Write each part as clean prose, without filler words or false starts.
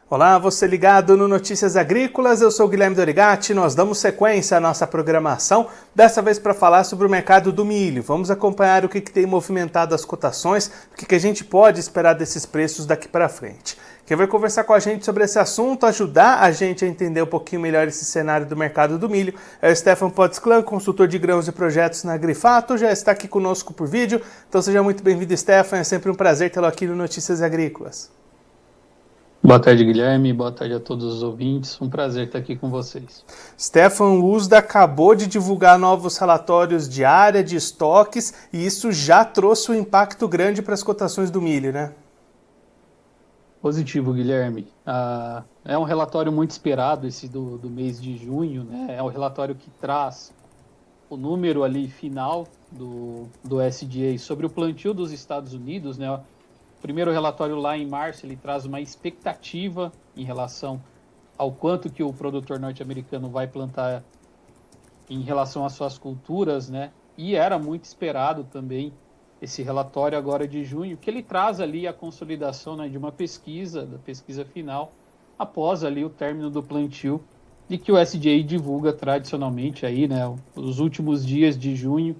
Olá, você ligado no Notícias Agrícolas, eu sou o Guilherme Dorigatti, nós damos sequência à nossa programação, dessa vez para falar sobre o mercado do milho. Vamos acompanhar o que tem movimentado as cotações, o que a gente pode esperar desses preços daqui para frente. Quem vai conversar com a gente sobre esse assunto, ajudar a gente a entender um pouquinho melhor esse cenário do mercado do milho, é o Stefan Potzclan, consultor de grãos e projetos na Agrifato, já está aqui conosco por vídeo, então seja muito bem-vindo, Stefan, é sempre um prazer tê-lo aqui no Notícias Agrícolas. Boa tarde, Guilherme. Boa tarde a todos os ouvintes. Um prazer estar aqui com vocês. Stefan, o USDA acabou de divulgar novos relatórios de área, de estoques, e isso já trouxe um impacto grande para as cotações do milho, né? Positivo, Guilherme. É um relatório muito esperado, esse do mês de junho, né? É um relatório que traz o número ali final do SDA sobre o plantio dos Estados Unidos, né? O primeiro relatório lá em março, ele traz uma expectativa em relação ao quanto que o produtor norte-americano vai plantar em relação às suas culturas, né? E era muito esperado também esse relatório agora de junho, que ele traz ali a consolidação, né, de uma pesquisa, da pesquisa final, após ali o término do plantio, e que o SDA divulga tradicionalmente aí, né, os últimos dias de junho,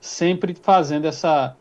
sempre fazendo essa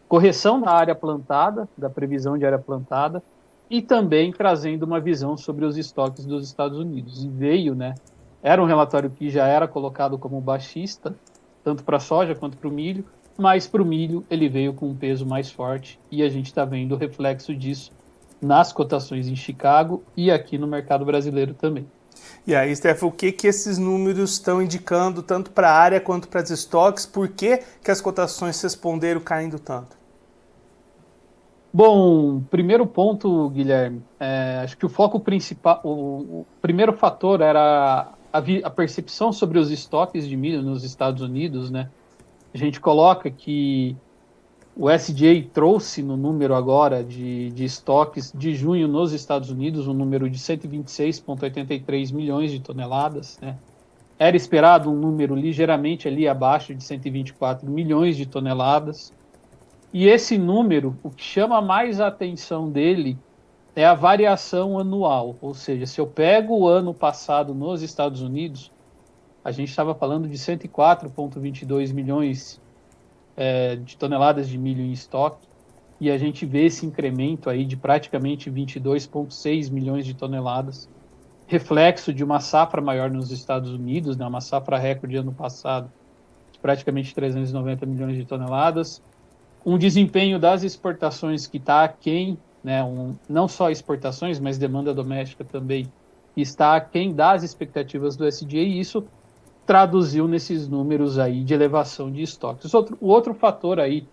correção da área plantada, da previsão de área plantada, e também trazendo uma visão sobre os estoques dos Estados Unidos. E veio, né? Era um relatório que já era colocado como baixista, tanto para a soja quanto para o milho, mas para o milho ele veio com um peso mais forte, e a gente está vendo o reflexo disso nas cotações em Chicago e aqui no mercado brasileiro também. E aí, Stefan, o que esses números estão indicando tanto para a área quanto para os estoques? Por que as cotações responderam caindo tanto? Bom, primeiro ponto, Guilherme, acho que o foco principal, o primeiro fator era a percepção sobre os estoques de milho nos Estados Unidos, né? A gente coloca que o SDA trouxe no número agora de estoques de junho nos Estados Unidos um número de 126,83 milhões de toneladas, né? Era esperado um número ligeiramente ali abaixo de 124 milhões de toneladas. E esse número, o que chama mais a atenção dele é a variação anual, ou seja, se eu pego o ano passado nos Estados Unidos, a gente estava falando de 104,22 milhões de toneladas de milho em estoque, e a gente vê esse incremento aí de praticamente 22,6 milhões de toneladas, reflexo de uma safra maior nos Estados Unidos, né, uma safra recorde ano passado, de praticamente 390 milhões de toneladas, um desempenho das exportações que está aquém, né, não só exportações, mas demanda doméstica também, está aquém das expectativas do SDA, e isso traduziu nesses números aí de elevação de estoques. O outro fator aí,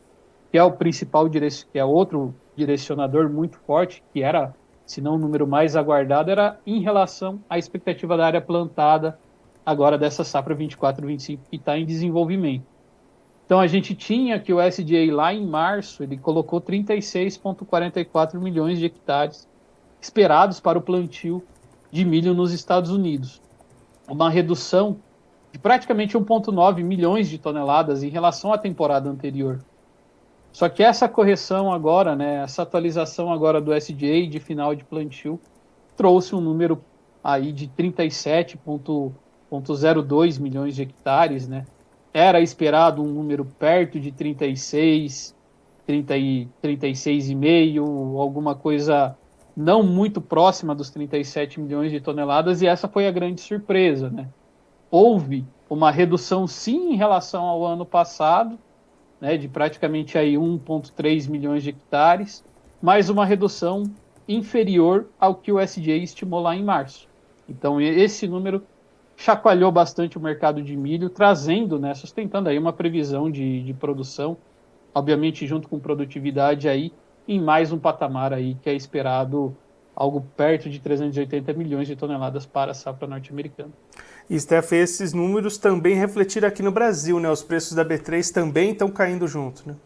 que é o principal, que é outro direcionador muito forte, que era, se não o número mais aguardado, era em relação à expectativa da área plantada agora dessa safra 24-25 que está em desenvolvimento. Então, a gente tinha que o SDA lá em março, ele colocou 36,44 milhões de hectares esperados para o plantio de milho nos Estados Unidos. Uma redução de praticamente 1,9 milhões de toneladas em relação à temporada anterior. Só que essa correção agora, né, essa atualização agora do SDA de final de plantio, trouxe um número aí de 37,02 milhões de hectares, né? Era esperado um número perto de 36, 36,5, alguma coisa não muito próxima dos 37 milhões de toneladas, e essa foi a grande surpresa, né? Houve uma redução, sim, em relação ao ano passado, né, de praticamente aí 1,3 milhões de hectares, mas uma redução inferior ao que o SDA estimou lá em março. Então, esse número chacoalhou bastante o mercado de milho, trazendo, né, sustentando aí uma previsão de produção, obviamente junto com produtividade aí, em mais um patamar aí que é esperado algo perto de 380 milhões de toneladas para a safra norte-americana. E, Steph, esses números também refletiram aqui no Brasil, né? Os preços da B3 também estão caindo junto, né?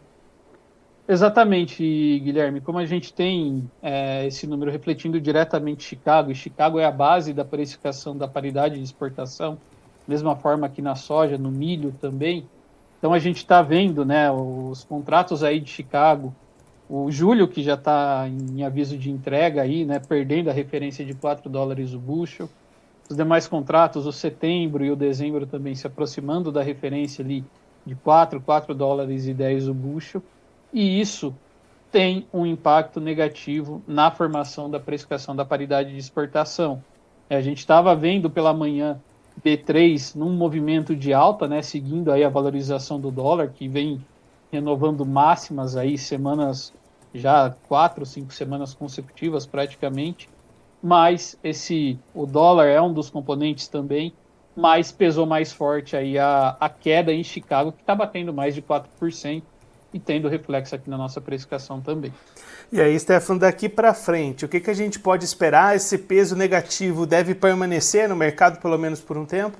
Exatamente, Guilherme. Como a gente tem esse número refletindo diretamente Chicago, e Chicago é a base da precificação da paridade de exportação, mesma forma aqui na soja, no milho também. Então a gente está vendo, né, os contratos aí de Chicago O julho, que já está em aviso de entrega aí, né, perdendo a referência de $4 o bushel. Os demais contratos, o setembro e o dezembro também se aproximando da referência ali de $4,10 o bushel. E isso tem um impacto negativo na formação da precificação da paridade de exportação. A gente estava vendo pela manhã B3 num movimento de alta, né, seguindo aí a valorização do dólar, que vem renovando máximas aí semanas, já 4, 5 semanas consecutivas praticamente, mas o dólar é um dos componentes também, mas pesou mais forte aí a queda em Chicago, que está batendo mais de 4% e tendo reflexo aqui na nossa precificação também. E aí, Stefano, daqui para frente, o que a gente pode esperar? Esse peso negativo deve permanecer no mercado pelo menos por um tempo?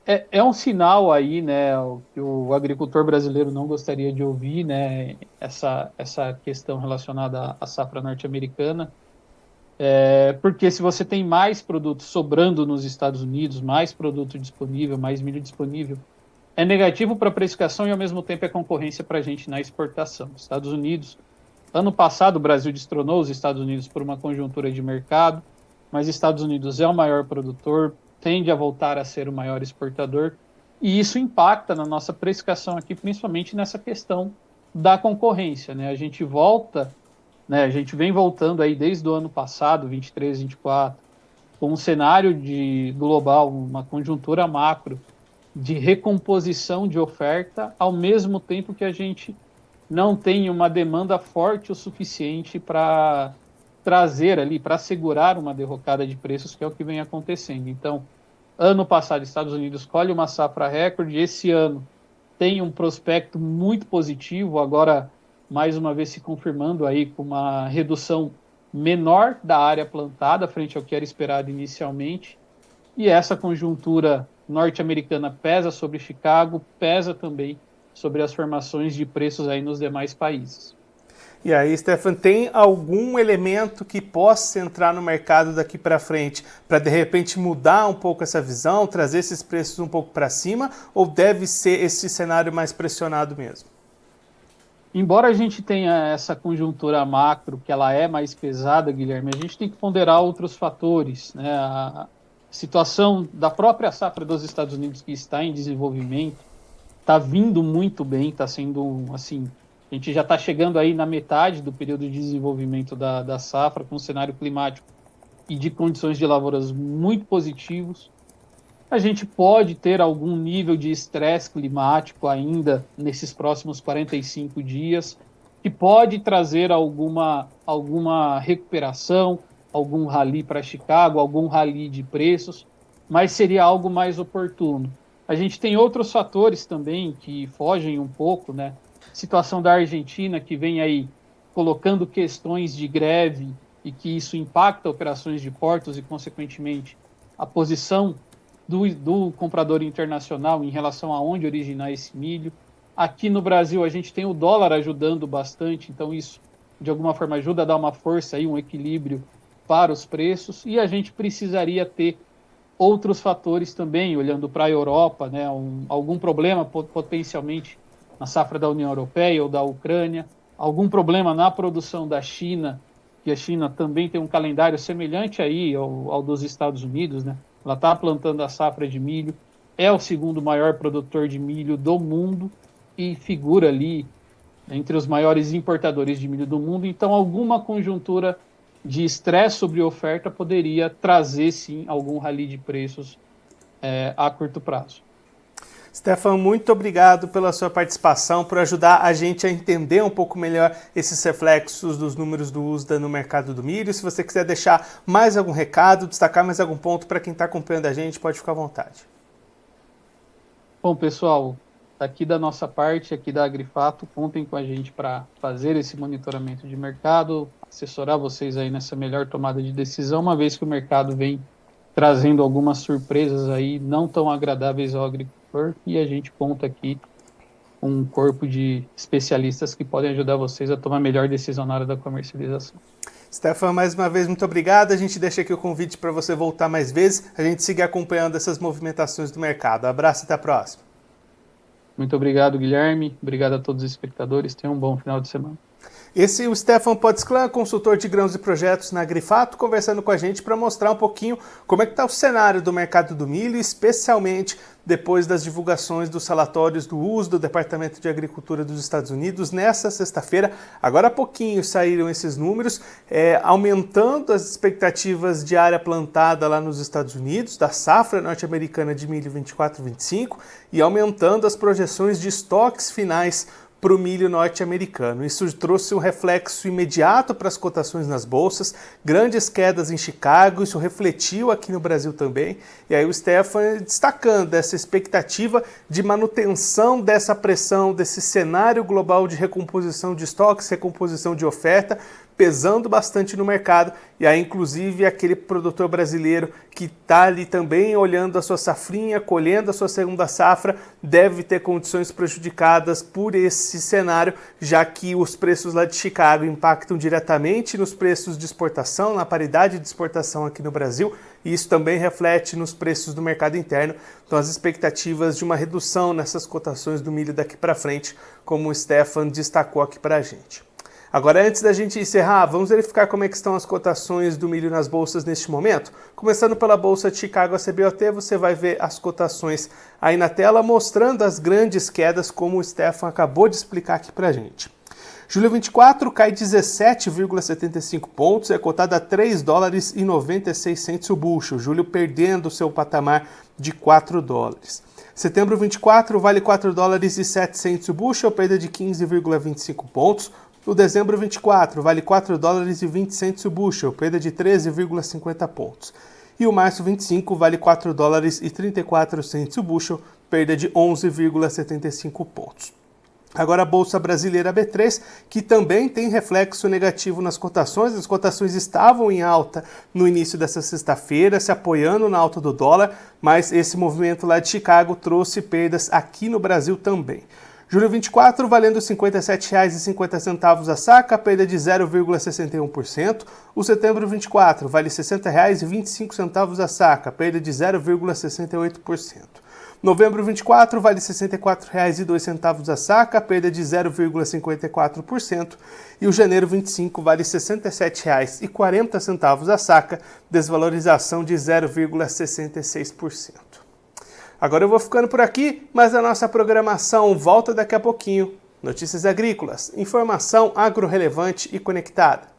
É um sinal aí, né, que o agricultor brasileiro não gostaria de ouvir, né, essa questão relacionada à safra norte-americana, porque se você tem mais produtos sobrando nos Estados Unidos, mais produto disponível, mais milho disponível, é negativo para a precificação e ao mesmo tempo é concorrência para a gente na exportação. Estados Unidos, ano passado o Brasil destronou os Estados Unidos por uma conjuntura de mercado, mas Estados Unidos é o maior produtor, tende a voltar a ser o maior exportador, e isso impacta na nossa precificação aqui, principalmente nessa questão da concorrência, né? A gente volta, né, a gente vem voltando aí desde o ano passado, 23, 24, com um cenário global, uma conjuntura macro de recomposição de oferta, ao mesmo tempo que a gente não tem uma demanda forte o suficiente para trazer ali, para segurar uma derrocada de preços, que é o que vem acontecendo. Então, ano passado, Estados Unidos colhe uma safra recorde, esse ano tem um prospecto muito positivo, agora, mais uma vez, se confirmando aí com uma redução menor da área plantada, frente ao que era esperado inicialmente, e essa conjuntura norte-americana pesa sobre Chicago, pesa também sobre as formações de preços aí nos demais países. E aí, Stefan, tem algum elemento que possa entrar no mercado daqui para frente para, de repente, mudar um pouco essa visão, trazer esses preços um pouco para cima, ou deve ser esse cenário mais pressionado mesmo? Embora a gente tenha essa conjuntura macro, que ela é mais pesada, Guilherme, a gente tem que ponderar outros fatores, né? A situação da própria safra dos Estados Unidos, que está em desenvolvimento, está vindo muito bem, está sendo, assim, a gente já está chegando aí na metade do período de desenvolvimento da safra, com um cenário climático e de condições de lavouras muito positivos. A gente pode ter algum nível de estresse climático ainda nesses próximos 45 dias, que pode trazer alguma recuperação, algum rally para Chicago, algum rally de preços, mas seria algo mais oportuno. A gente tem outros fatores também que fogem um pouco, né? Situação da Argentina, que vem aí colocando questões de greve e que isso impacta operações de portos e, consequentemente, a posição do comprador internacional em relação a onde originar esse milho. Aqui no Brasil, a gente tem o dólar ajudando bastante, então isso, de alguma forma, ajuda a dar uma força, aí, um equilíbrio para os preços, e a gente precisaria ter outros fatores também, olhando para a Europa, né, algum problema potencialmente na safra da União Europeia ou da Ucrânia, algum problema na produção da China, que a China também tem um calendário semelhante aí ao dos Estados Unidos, né? Ela está plantando a safra de milho, é o segundo maior produtor de milho do mundo e figura ali entre os maiores importadores de milho do mundo, então alguma conjuntura de estresse sobre oferta poderia trazer, sim, algum rally de preços a curto prazo. Stefan, muito obrigado pela sua participação, por ajudar a gente a entender um pouco melhor esses reflexos dos números do USDA no mercado do milho. Se você quiser deixar mais algum recado, destacar mais algum ponto para quem está acompanhando a gente, pode ficar à vontade. Bom, pessoal, aqui da nossa parte, aqui da Agrifato, contem com a gente para fazer esse monitoramento de mercado, assessorar vocês aí nessa melhor tomada de decisão, uma vez que o mercado vem trazendo algumas surpresas aí não tão agradáveis ao agricultor, e a gente conta aqui com um corpo de especialistas que podem ajudar vocês a tomar a melhor decisão na hora da comercialização. Stefan, mais uma vez, muito obrigado. A gente deixa aqui o convite para você voltar mais vezes, a gente seguir acompanhando essas movimentações do mercado. Abraço e até a próxima. Muito obrigado, Guilherme. Obrigado a todos os espectadores. Tenham um bom final de semana. Esse é o Stefan Podsclan, consultor de grãos e projetos na Agrifato, conversando com a gente para mostrar um pouquinho como é que está o cenário do mercado do milho, especialmente depois das divulgações dos relatórios do uso do Departamento de Agricultura dos Estados Unidos nessa sexta-feira. Agora há pouquinho saíram esses números, aumentando as expectativas de área plantada lá nos Estados Unidos, da safra norte-americana de milho 24-25, e aumentando as projeções de estoques finais para o milho norte-americano. Isso trouxe um reflexo imediato para as cotações nas bolsas, grandes quedas em Chicago, isso refletiu aqui no Brasil também, e aí o Stefan destacando essa expectativa de manutenção dessa pressão, desse cenário global de recomposição de estoques, recomposição de oferta, pesando bastante no mercado, e aí inclusive aquele produtor brasileiro que está ali também olhando a sua safrinha, colhendo a sua segunda safra, deve ter condições prejudicadas por esse cenário, já que os preços lá de Chicago impactam diretamente nos preços de exportação, na paridade de exportação aqui no Brasil, e isso também reflete nos preços do mercado interno. Então as expectativas de uma redução nessas cotações do milho daqui para frente, como o Stefan destacou aqui para a gente. Agora, antes da gente encerrar, vamos verificar como é que estão as cotações do milho nas bolsas neste momento. Começando pela Bolsa de Chicago, a CBOT, você vai ver as cotações aí na tela, mostrando as grandes quedas, como o Stefan acabou de explicar aqui pra gente. Julho 24 cai 17,75 pontos, é cotada a $3,96 o bushel, julho perdendo seu patamar de $4. Setembro 24 vale $4,07 o bushel, perda de 15,25 pontos. O dezembro 24 vale $4,20 o bushel, perda de 13,50 pontos. E o março 25 vale $4,34 o bushel, perda de 11,75 pontos. Agora a Bolsa Brasileira B3, que também tem reflexo negativo nas cotações. As cotações estavam em alta no início dessa sexta-feira, se apoiando na alta do dólar, mas esse movimento lá de Chicago trouxe perdas aqui no Brasil também. Julho 24 valendo R$ 57,50 a saca, perda de 0,61%. O setembro 24 vale R$ 60,25 a saca, perda de 0,68%. Novembro 24 vale R$ 64,02 a saca, perda de 0,54%. E o janeiro 25 vale R$ 67,40 a saca, desvalorização de 0,66%. Agora eu vou ficando por aqui, mas a nossa programação volta daqui a pouquinho. Notícias agrícolas, informação agro-relevante e conectada.